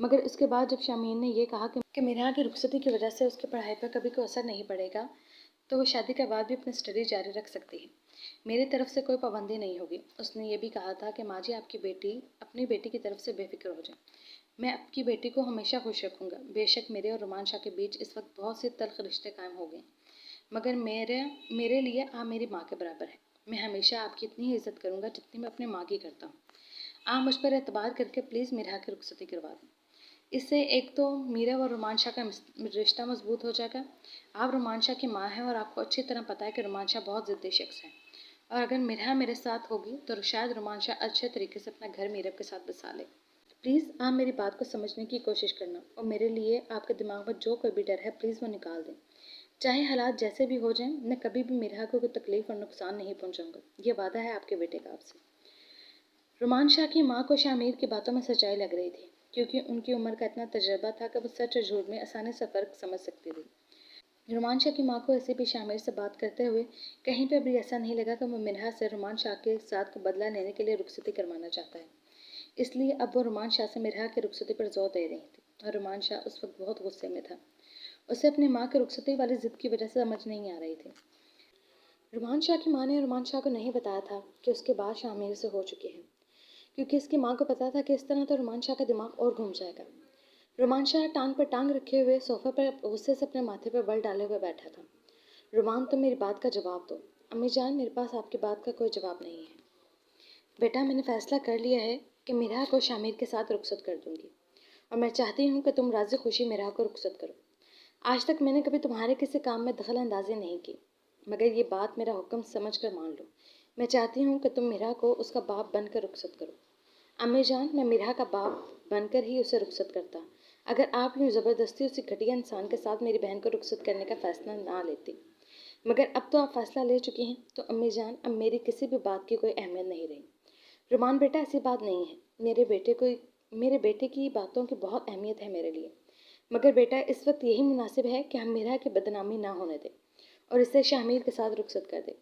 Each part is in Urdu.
مگر اس کے بعد جب شامین نے یہ کہا کہ میرا کی رخصتی کی وجہ سے اس کی پڑھائی پر کبھی کوئی اثر نہیں پڑے گا تو وہ شادی کے بعد بھی اپنی اسٹڈی جاری رکھ سکتی ہے، میری طرف سے کوئی پابندی نہیں ہوگی۔ اس نے یہ بھی کہا تھا کہ ماں جی آپ کی بیٹی اپنی بیٹی کی طرف سے بے فکر ہو جائیں، میں آپ کی بیٹی کو ہمیشہ خوش رکھوں گا۔ بے شک میرے اور رومان شاہ کے بیچ اس وقت بہت سے تلخ رشتے قائم ہو گئے، مگر میرے لیے آپ میری ماں کے برابر ہیں، میں ہمیشہ آپ کی اتنی ہی عزت کروں گا جتنی میں اپنے ماں کی کرتا ہوں۔ آپ مجھ پر اعتبار کر کے پلیز میرا کی رخصتی کروا دیں۔ اس سے ایک تو میرا اور رومان شاہ کا رشتہ مضبوط ہو جائے گا۔ آپ رومان شاہ کی ماں ہیں اور آپ کو اچھی طرح پتہ ہے کہ رومان شاہ بہت ضدی شخص ہے، اور اگر میرا میرے ساتھ ہوگی تو شاید رومان شاہ اچھے طریقے سے اپنا گھر میرب کے ساتھ بسا لے۔ پلیز آپ میری بات کو سمجھنے کی کوشش کرنا اور میرے لیے آپ کے دماغ میں جو کوئی بھی ڈر ہے پلیز وہ نکال دیں۔ چاہے حالات جیسے بھی ہو جائیں، میں کبھی بھی میرا کو کوئی تکلیف اور نقصان نہیں پہنچاؤں گا، یہ وعدہ ہے آپ کے بیٹے کا آپ سے۔ رومان شاہ کی ماں کو شاہ امیر کی باتوں میں سچائی لگ رہی تھی، کیونکہ ان کی عمر کا اتنا تجربہ تھا کہ وہ سچ اور جھوٹ میں آسانی سے فرق سمجھ سکتی تھی۔ رومان شاہ کی ماں کو ایسے بھی شاہ امیر سے بات کرتے ہوئے کہیں پہ بھی ایسا نہیں لگا کہ وہ مرحا سے رومان شاہ کے ساتھ کو بدلہ لینے کے لیے رخصتی کروانا چاہتا ہے۔ اس لیے اب وہ رومان شاہ سے مرحا کی رخصتی پر زور دے رہی تھی، اور رومان شاہ اس وقت بہت غصے میں تھا۔ اسے اپنی ماں کی رخصتی والی ضد کی وجہ سے سمجھ نہیں آ رہی تھی۔ رومان شاہ کی ماں نے رومان شاہ کو نہیں بتایا تھا کہ اس کے بعد شاہ امیر سے ہو چکی ہے، کیونکہ اس کی ماں کو پتا تھا کہ اس طرح تو رومان شاہ کا دماغ اور گھوم جائے گا۔ رومان شاہ ٹانگ پر ٹانگ رکھے ہوئے صوفے پر غصے سے اپنے ماتھے پر بل ڈالے ہوئے بیٹھا تھا۔ رومان تم میری بات کا جواب دو۔ امی جان میرے پاس آپ کی بات کا کوئی جواب نہیں ہے۔ بیٹا میں نے فیصلہ کر لیا ہے کہ میرا کو شاہ امیر کے ساتھ رخصت کر دوں گی، اور میں چاہتی ہوں کہ تم راضی خوشی میرا کو رخصت کرو۔ آج تک میں نے کبھی تمہارے کسی کام میں دخل اندازی نہیں کی، مگر یہ بات میرا حکم سمجھ کر مان لو۔ میں چاہتی ہوں کہ تم میرا کو اس کا باپ بن کر رخصت کرو۔ امی جان میں میرا کا باپ بن کر ہی اسے رخصت کرتا اگر آپ یوں زبردستی اسی گھٹیا انسان کے ساتھ میری بہن کو رخصت کرنے کا فیصلہ نہ لیتی، مگر اب تو آپ فیصلہ لے چکی ہیں تو امی جان اب میری کسی بھی بات کی کوئی اہمیت نہیں رہی۔ رومان بیٹا ایسی بات نہیں ہے، میرے بیٹے کی باتوں کی بہت اہمیت ہے میرے لیے، مگر بیٹا اس وقت یہی مناسب ہے کہ ہم میرا کی بدنامی نہ ہونے دیں اور اسے شاہ امیر کے ساتھ رخصت کر دیں۔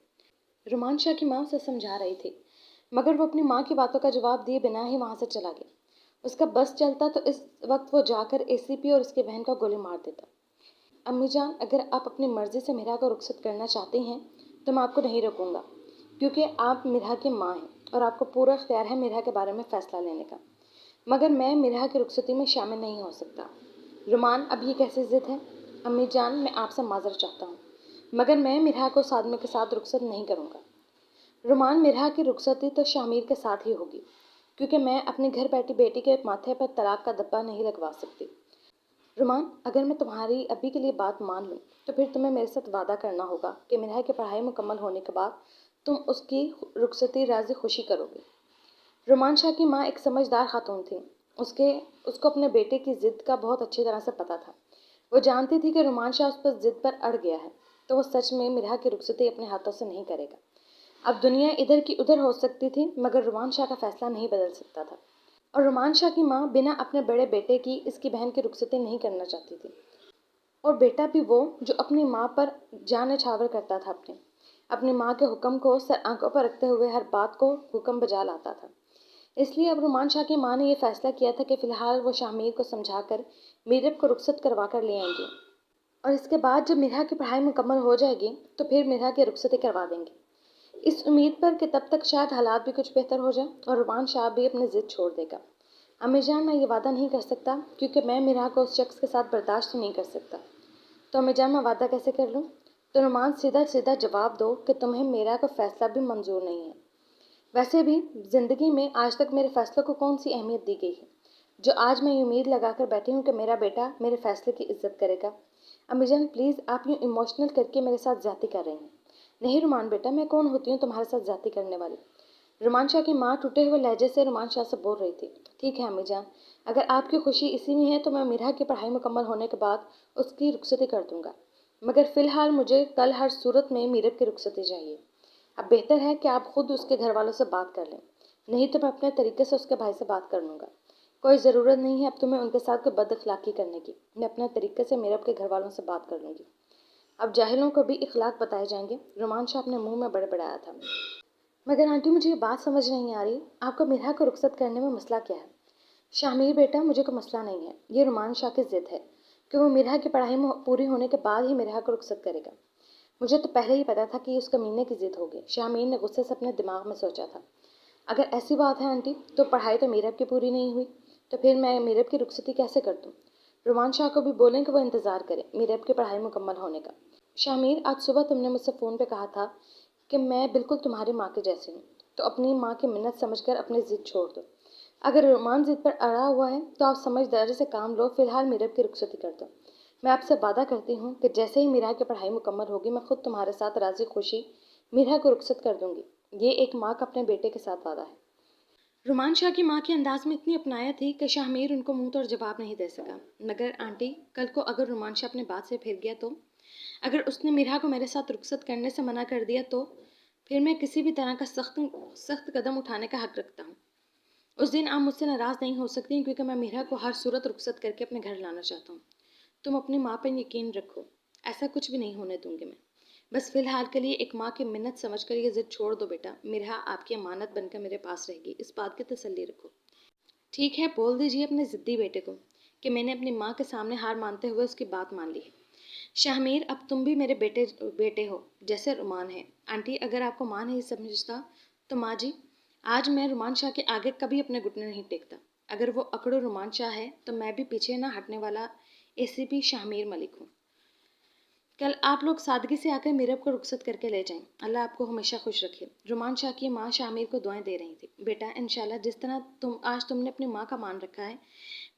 رومان شاہ کی ماں اسے سمجھا رہی تھی، مگر وہ اپنی ماں کی باتوں کا جواب دیے بنا ہی وہاں سے چلا گیا۔ اس کا بس چلتا تو اس وقت وہ جا کر ACP اور اس کی بہن کو گولی مار دیتا۔ امی جان اگر آپ اپنی مرضی سے میرا کو رخصت کرنا چاہتی ہیں تو میں آپ کو نہیں روکوں گا، کیونکہ آپ میرا کی ماں ہیں اور آپ کو پورا اختیار ہے میرا کے بارے میں فیصلہ لینے کا، مگر میں میرا کی رخصتی میں شامل نہیں ہو سکتا۔ رومان اب یہ کیسی ضد ہے؟ امی جان میں آپ سے معذرت چاہتا ہوں، مگر میں میرا کو صادمے کے ساتھ رخصت نہیں کروں گا۔ رومان میرا کی رخصتی تو شاہ امیر کے ساتھ ہی ہوگی، کیونکہ میں اپنے گھر بیٹھی بیٹی کے ماتھے پر طلاق کا دبا نہیں لگوا سکتی۔ رومان اگر میں تمہاری ابھی کے لیے بات مان لوں تو پھر تمہیں میرے ساتھ وعدہ کرنا ہوگا کہ میرا کی پڑھائی مکمل ہونے کے بعد تم اس کی رخصتی راضی خوشی کرو گے۔ رومان شاہ کی ماں ایک سمجھدار خاتون تھی، اس کو اپنے بیٹے کی ضد کا بہت اچھی طرح سے پتہ تھا۔ وہ جانتی تھی کہ رومان شاہ اس پر ضد پر اڑ گیا ہے تو وہ سچ میں میرا کی رخصتی اپنے ہاتھوں سے نہیں کرے گا۔ اب دنیا ادھر کی ادھر ہو سکتی تھی مگر رومان شاہ کا فیصلہ نہیں بدل سکتا تھا، اور رومان شاہ کی ماں بنا اپنے بڑے بیٹے کی اس کی بہن کی رخصتی نہیں کرنا چاہتی تھی، اور بیٹا بھی وہ جو اپنی ماں پر جان نچھاور کرتا تھا، اپنی ماں کے حکم کو سر آنکھوں پر رکھتے ہوئے ہر بات کو حکم بجا لاتا تھا۔ اس لیے اب رومان شاہ کی ماں نے یہ فیصلہ کیا تھا کہ فی الحال وہ شاہ امیر کو سمجھا کر میرب کو رخصت کروا کر لے آئیں گے، اور اس کے بعد جب میرا کی پڑھائی مکمل ہو جائے گی تو پھر میرا کی رخصتی کروا دیں گے، اس امید پر کہ تب تک شاید حالات بھی کچھ بہتر ہو جائیں اور رومان شاہ بھی اپنی ضد چھوڑ دے گا۔ امی جان میں یہ وعدہ نہیں کر سکتا کیونکہ میں میرا کو اس شخص کے ساتھ برداشت نہیں کر سکتا۔ تو امی جان میں وعدہ کیسے کر لوں؟ تو رومان سیدھا جواب دو کہ تمہیں میرا کا فیصلہ بھی منظور نہیں ہے۔ ویسے بھی زندگی میں آج تک میرے فیصلوں کو کون سی اہمیت دی گئی ہے جو آج میں یہ امید لگا کر بیٹھی ہوں کہ میرا بیٹا میرے فیصلے کی عزت کرے گا۔ امی جان پلیز آپ یوں ایموشنل کر کے میرے ساتھ زیادتی کر رہی ہیں۔ نہیں رومان بیٹا میں کون ہوتی ہوں تمہارے ساتھ زیادتی کرنے والی؟ رومان شاہ کی ماں ٹوٹے ہوئے لہجے سے رومان شاہ سے بول رہی تھی۔ ٹھیک ہے امی جان، اگر آپ کی خوشی اسی میں ہے تو میں میرا کی پڑھائی مکمل ہونے کے بعد اس کی رخصتی کر دوں گا، مگر فی الحال مجھے کل ہر صورت میں میرب کی رخصتی چاہیے۔ اب بہتر ہے کہ آپ خود اس کے گھر والوں سے بات کر لیں، نہیں تو میں اپنے طریقے سے اس کے بھائی سے بات کر لوں گا۔ کوئی ضرورت نہیں ہے اب تمہیں ان کے ساتھ کوئی بد اخلاقی کرنے کی، میں اپنے طریقے سے میرب کے گھر والوں سے بات کر لوں گی۔ اب جاہلوں کو بھی اخلاق بتائے جائیں گے، رومان شاہ اپنے منہ میں بڑبڑایا تھا۔ مگر آنٹی مجھے یہ بات سمجھ نہیں آ رہی، آپ کو میرا کو رخصت کرنے میں مسئلہ کیا ہے؟ شامیر بیٹا، مجھے کوئی مسئلہ نہیں ہے، یہ رومان شاہ کی ضد ہے کہ وہ مرحا کی پڑھائی پوری ہونے کے بعد ہی مرحا کو رخصت کرے گا۔ مجھے تو پہلے ہی پتا تھا کہ یہ اس کمینے کی ضد ہوگی، شامیر نے غصے سے اپنے دماغ میں سوچا تھا۔ اگر ایسی بات ہے آنٹی، تو پڑھائی تو میرب کی پوری نہیں ہوئی، تو پھر میں میرب کی رخصتی کیسے کر دوں؟ رومان شاہ کو بھی بولیں کہ وہ انتظار کرے میرب کی پڑھائی مکمل ہونے کا۔ شامیر، آج صبح تم نے مجھ سے فون پہ کہا تھا کہ میں بالکل تمہاری ماں کے جیسی ہوں، تو اپنی ماں کی منت سمجھ کر اپنی ضد چھوڑ دو۔ اگر رومان ضد پر اڑا ہوا ہے تو آپ سمجھداری سے کام لو، فی الحال میرب کی رخصتی کر دو۔ میں آپ سے وعدہ کرتی ہوں کہ جیسے ہی میرا کی پڑھائی مکمل ہوگی میں خود تمہارے ساتھ راضی خوشی میرا کو رخصت کر دوں گی۔ یہ ایک ماں کا اپنے بیٹے کے ساتھ وعدہ ہے۔ رومان شاہ کی ماں کے انداز میں اتنی اپنایا تھی کہ شاہمیر ان کو منہ توڑ جواب نہیں دے سکا۔ مگر آنٹی، کل کو اگر رومان شاہ اپنے بات سے پھر گیا تو؟ اگر اس نے میرا کو میرے ساتھ رخصت کرنے سے منع کر دیا تو؟ پھر میں کسی بھی طرح کا سخت قدم اٹھانے کا حق رکھتا ہوں۔ اس دن آپ مجھ سے ناراض نہیں ہو سکتی کیونکہ میں میرا کو ہر صورت رخصت کر کے اپنے گھر لانا چاہتا ہوں۔ تم اپنی ماں پر یقین رکھو، ایسا کچھ بھی نہیں ہونے دوں گی میں۔ بس فی الحال کے لیے ایک ماں کی منت سمجھ کر یہ ضد چھوڑ دو بیٹا، میرا آپ کی امانت بن کر میرے پاس رہے گی، اس بات کی تسلی رکھو۔ ٹھیک ہے، بول دیجیے اپنے ضدی بیٹے کو کہ میں نے اپنی ماں کے سامنے ہار مانتے ہوئے اس کی بات مان لی ہے۔ شاہمیر، اب تم بھی میرے بیٹے ہو جیسے رومان ہے۔ آنٹی، اگر آپ کو ماں نہیں سمجھتا تو ماں جی، آج میں رومان شاہ کے آگے کبھی اپنے گھٹنے نہیں ٹیکتا۔ اگر وہ اکڑو رومان شاہ ہے تو میں بھی پیچھے نہ ہٹنے والا ACP شاہمیر ملک ہوں۔ کل آپ لوگ سادگی سے آ کر میرب کو رخصت کر کے لے جائیں، اللہ آپ کو ہمیشہ خوش رکھے۔ رومان شاہ کی ماں شاہمیر کو دعائیں دے رہی تھی۔ بیٹا، انشاءاللہ جس طرح آج تم نے اپنی ماں کا مان رکھا ہے،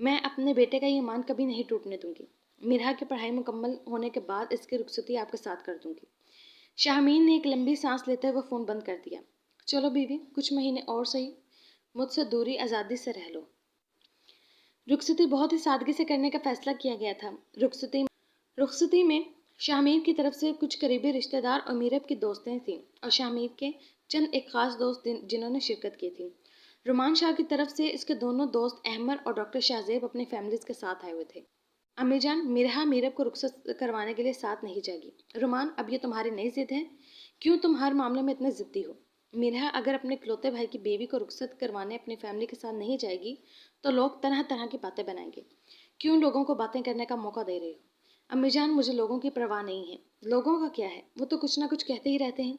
میں اپنے بیٹے کا یہ مان کبھی نہیں ٹوٹنے دوں گی۔ میرا کی پڑھائی مکمل ہونے کے بعد اس کی رخصتی آپ کے ساتھ کر دوں گی۔ شاہمیر نے ایک لمبی سانس لیتے ہوئے فون بند کر دیا۔ چلو بیوی، کچھ مہینے اور صحیح، مجھ سے دوری آزادی سے رہ لو۔ رخصتی بہت ہی سادگی سے کرنے کا فیصلہ کیا گیا تھا۔ رخصتی میں شاہمیر کی طرف سے کچھ قریبی رشتہ دار اور میرب کی دوستیں تھیں اور شاہمیر کے چند ایک خاص دوست جنہوں نے شرکت کی تھی۔ رومان شاہ کی طرف سے اس کے دونوں دوست احمد اور ڈاکٹر شاہزیب اپنی فیملیز کے ساتھ آئے ہوئے تھے۔ امی جان، میرا میرب کو رخصت کروانے کے لیے ساتھ نہیں جائے گی۔ رومان، اب یہ تمہاری نئی ضد ہے؟ کیوں تم ہر معاملے میں اتنے ضدی ہو؟ میرا اگر اپنے اکلوتے بھائی کی بیوی کو رخصت کروانے اپنی فیملی کے ساتھ نہیں جائے گی تو لوگ طرح طرح کی باتیں بنائیں گے۔ کیوں لوگوں کو باتیں کرنے کا موقع دے رہے ہو؟ امی جان، مجھے لوگوں کی پرواہ نہیں ہے۔ لوگوں کا کیا ہے، وہ تو کچھ نہ کچھ کہتے ہی رہتے ہیں،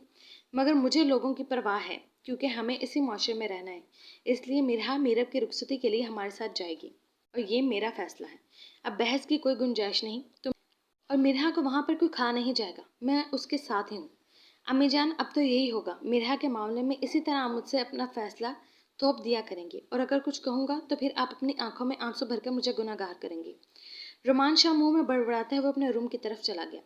مگر مجھے لوگوں کی پرواہ ہے کیونکہ ہمیں اسی معاشرے میں رہنا ہے۔ اس لیے میرا میرب کی رخصتی کے لیے ہمارے ساتھ جائے گی اور یہ میرا فیصلہ ہے، اب بحث کی کوئی گنجائش نہیں۔ اور میرا کو وہاں پر کوئی کھا نہیں جائے گا، میں اس کے ساتھ ہی ہوں۔ امی جان، اب تو یہی ہوگا، میرا کے معاملے میں اسی طرح آپ مجھ سے اپنا فیصلہ تھوپ دیا کریں گے اور اگر کچھ کہوں گا تو پھر آپ اپنی آنکھوں میں آنسو بھر کر مجھے گناہ گار کریں گے۔ رومان شاہ منہ میں بڑبڑاتے ہوئے اپنے روم کی طرف چلا گیا۔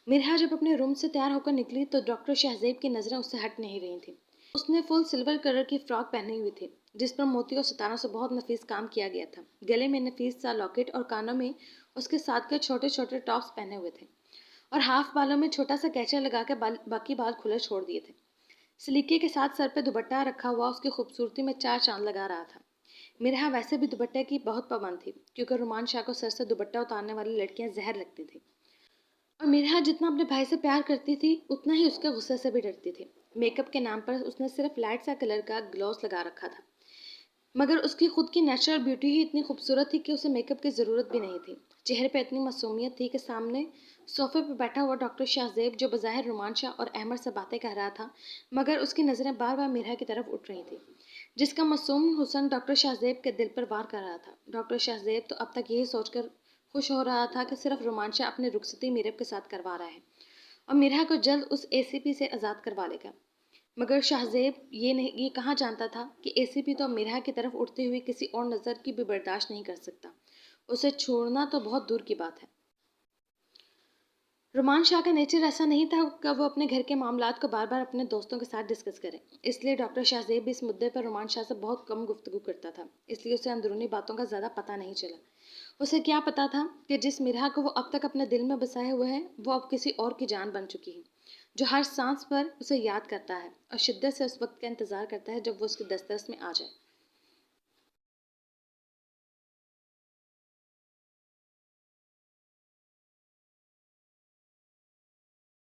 میرا جب اپنے روم سے تیار ہو کر نکلی تو ڈاکٹر شہزیب کی نظریں اس سے ہٹ نہیں رہی تھیں۔ اس نے فل سلور کلر کی فراک پہنی ہوئی تھی جس پر موتی اور ستاروں سے بہت نفیس کام کیا گیا تھا۔ گلے میں نفیس سا لاکٹ اور کانوں میں اس کے ساتھ کے چھوٹے چھوٹے ٹاپس پہنے ہوئے تھے اور ہاف بالوں میں چھوٹا سا کیچر لگا کے باقی بال کھلے چھوڑ دیے تھے۔ سلیقے کے ساتھ سر پہ دوپٹہ رکھا ہوا اس کی خوبصورتی میں چار چاند لگا رہا تھا۔ میرا ویسے بھی دوپٹے کی بہت پابند تھی کیونکہ رومان شاہ کو سر سے دوپٹہ اتارنے والی لڑکیاں زہر لگتی تھیں اور میرا جتنا اپنے بھائی سے پیار کرتی تھی اتنا ہی اس کے غصے سے بھی ڈرتی تھی۔ میک اپ کے نام پر اس نے صرف لائٹ سا کلر کا گلوز لگا رکھا تھا، مگر اس کی خود کی نیچرل بیوٹی ہی اتنی خوبصورت تھی کہ اسے میک اپ کی ضرورت بھی نہیں تھی۔ چہرے پہ اتنی معصومیت تھی کہ سامنے صوفے پہ بیٹھا ہوا ڈاکٹر شاہزیب جو بظاہر رومان شاہ اور احمد سے باتیں کہہ رہا تھا مگر اس کی نظریں بار بار میرا کی طرف اٹھ رہی تھی، جس کا معصوم حسن ڈاکٹر شاہزیب کے دل پر وار کر رہا تھا۔ ڈاکٹر شاہزیب تو اب تک یہی سوچ کر خوش ہو رہا تھا کہ صرف رومان شاہ اپنی رخصتی میرب کے ساتھ کروا رہا ہے اور میرا کو جلد اس ACP سے آزاد کروا لے گا، مگر شاہزیب یہ کہاں جانتا تھا کہ ACP تو میرا کی طرف اٹھتی ہوئی کسی اور نظر کی بھی برداشت نہیں کر سکتا، اسے چھوڑنا تو بہت دور کی بات ہے۔ رومان شاہ کا نیچر ایسا نہیں تھا کہ وہ اپنے گھر کے معاملات کو بار بار اپنے دوستوں کے ساتھ ڈسکس کرے، اس لیے ڈاکٹر شاہزیب بھی اس مدعے پر رومان شاہ سے بہت کم گفتگو کرتا تھا، اس لیے اسے اندرونی باتوں کا زیادہ پتہ نہیں چلا۔ اسے کیا پتا تھا کہ جس میرا کو وہ اب تک اپنے دل میں بسائے ہوئے ہے وہ اب کسی اور کی جان بن چکی ہے، جو ہر سانس پر اسے یاد کرتا ہے اور شدت سے اس وقت کا انتظار کرتا ہے جب وہ اس کی دسترس میں آ جائے۔